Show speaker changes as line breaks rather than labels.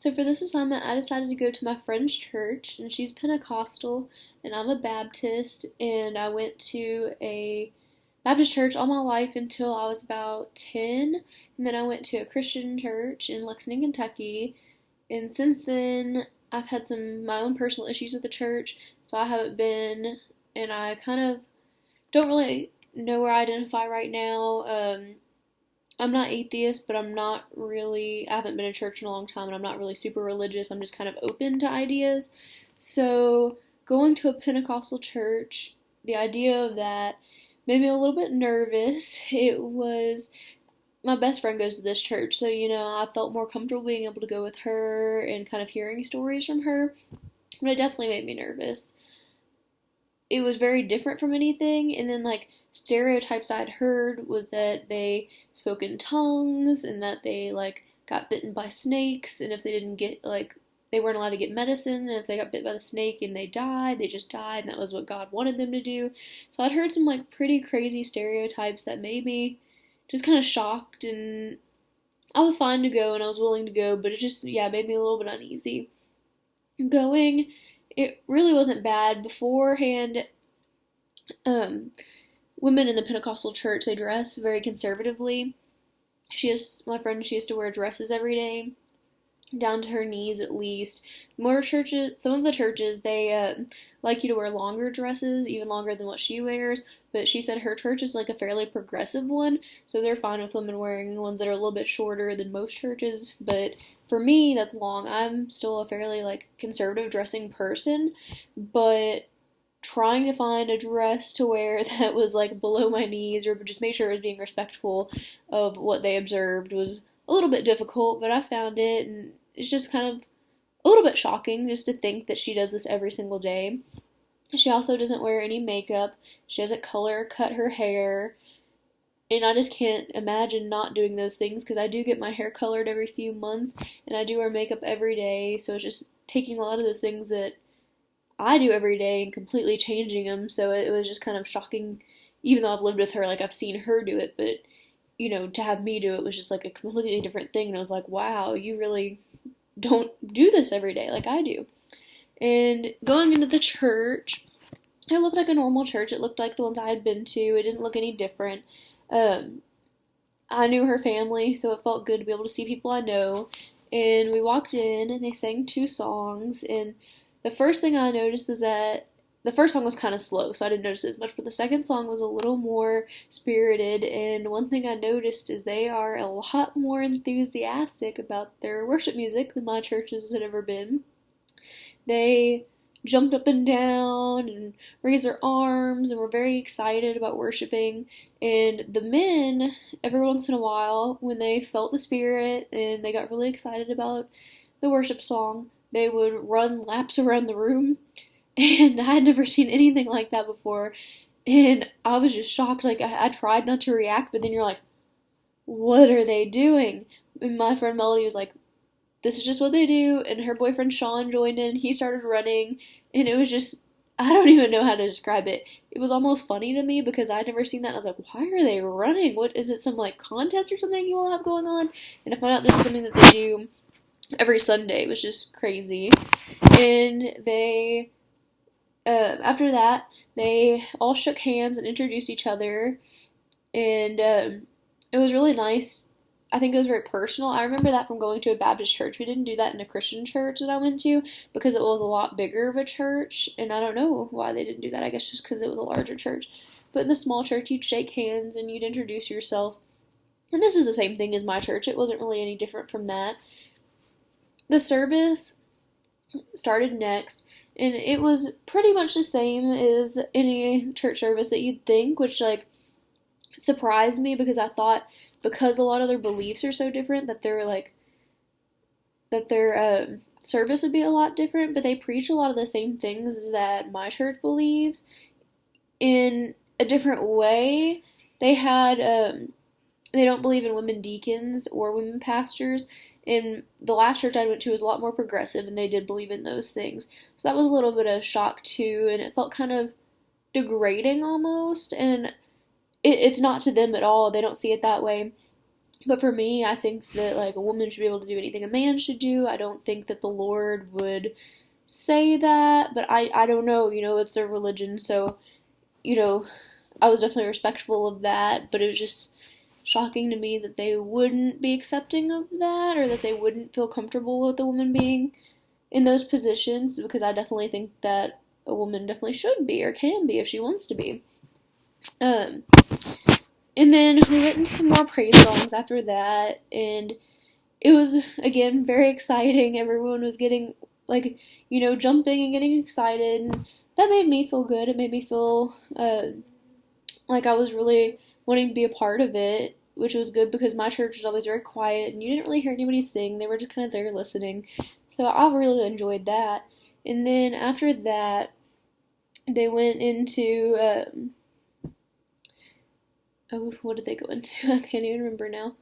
So for this assignment, I decided to go to my friend's church, and she's Pentecostal, and I'm a Baptist, and I went to a Baptist church all my life until I was about 10, and then I went to a Christian church in Lexington, Kentucky, and since then, I've had some my own personal issues with the church, so I haven't been, and I kind of don't really know where I identify right now. I'm not atheist, but I haven't been in church in a long time, and I'm not really super religious. I'm just kind of open to ideas. So, going to a Pentecostal church, the idea of that made me a little bit nervous. My best friend goes to this church, so, I felt more comfortable being able to go with her and kind of hearing stories from her, but it definitely made me nervous. It was very different from anything, and then like stereotypes I'd heard was that they spoke in tongues and that they like got bitten by snakes, and if they didn't get like they weren't allowed to get medicine, and if they got bit by the snake and they died, they just died, and that was what God wanted them to do. So I'd heard some like pretty crazy stereotypes that made me just kind of shocked, and I was fine to go and I was willing to go, but it just made me a little bit uneasy. Going, it really wasn't bad beforehand. um Women in the Pentecostal church, they dress very conservatively. My friend, she has to wear dresses every day, down to her knees at least. Some of the churches, they like you to wear longer dresses, even longer than what she wears, but she said her church is like a fairly progressive one, so they're fine with women wearing ones that are a little bit shorter than most churches, but for me, that's long. I'm still a fairly like conservative dressing person, but trying to find a dress to wear that was like below my knees or just make sure it was being respectful of what they observed was a little bit difficult, but I found it, and it's just kind of a little bit shocking just to think that she does this every single day. She also doesn't wear any makeup. She doesn't color cut her hair. And I just can't imagine not doing those things because I do get my hair colored every few months and I do wear makeup every day. So it's just taking a lot of those things that I do every day and completely changing them. So it was just kind of shocking, even though I've lived with her, like I've seen her do it, but to have me do it was just like a completely different thing. And I was like, wow, you really don't do this every day like I do. And going into the church, it looked like a normal church. It looked like the ones I had been to. It didn't look any different. Um, I knew her family, so it felt good to be able to see people I know. And we walked in, and they sang two songs. And the first thing I noticed is that the first song was kind of slow, so I didn't notice it as much. But the second song was a little more spirited. And one thing I noticed is they are a lot more enthusiastic about their worship music than my churches had ever been. They jumped up and down and raised their arms and were very excited about worshiping. And the men, every once in a while, when they felt the spirit and they got really excited about the worship song, they would run laps around the room. And I had never seen anything like that before. And I was just shocked. Like, I tried not to react, but then you're like, what are they doing? And my friend Melody was like, this is just what they do, and her boyfriend Sean joined in. He started running, and it was just, I don't even know how to describe it. It was almost funny to me because I'd never seen that. I was like, why are they running? What is it, some like contest or something you all have going on? And I found out this is something that they do every Sunday. It was just crazy. And after that, they all shook hands and introduced each other, and it was really nice. I think it was very personal. I remember that from going to a Baptist church. We didn't do that in a Christian church that I went to because it was a lot bigger of a church, and I don't know why they didn't do that. I guess just because it was a larger church. But in the small church, you'd shake hands and you'd introduce yourself. And this is the same thing as my church. It wasn't really any different from that. The service started next, and it was pretty much the same as any church service that you'd think, which like surprised me because I thought because a lot of their beliefs are so different that their service would be a lot different, but they preach a lot of the same things that my church believes in a different way. They don't believe in women deacons or women pastors, and the last church I went to was a lot more progressive, and they did believe in those things. So that was a little bit of a shock too, and it felt kind of degrading almost, and it's not to them at all. They don't see it that way. But for me, I think that like a woman should be able to do anything a man should do. I don't think that the Lord would say that, but I don't know, it's their religion, so you know, I was definitely respectful of that, but it was just shocking to me that they wouldn't be accepting of that or that they wouldn't feel comfortable with a woman being in those positions because I definitely think that a woman definitely should be or can be if she wants to be. Um, and then we went into some more praise songs after that, and it was again very exciting. Everyone was getting like jumping and getting excited, and that made me feel good. It made me feel like I was really wanting to be a part of it, which was good because my church was always very quiet and you didn't really hear anybody sing. They were just kind of there listening. So I really enjoyed that. And then after that, they went into, oh, what did they go into? I can't even remember now.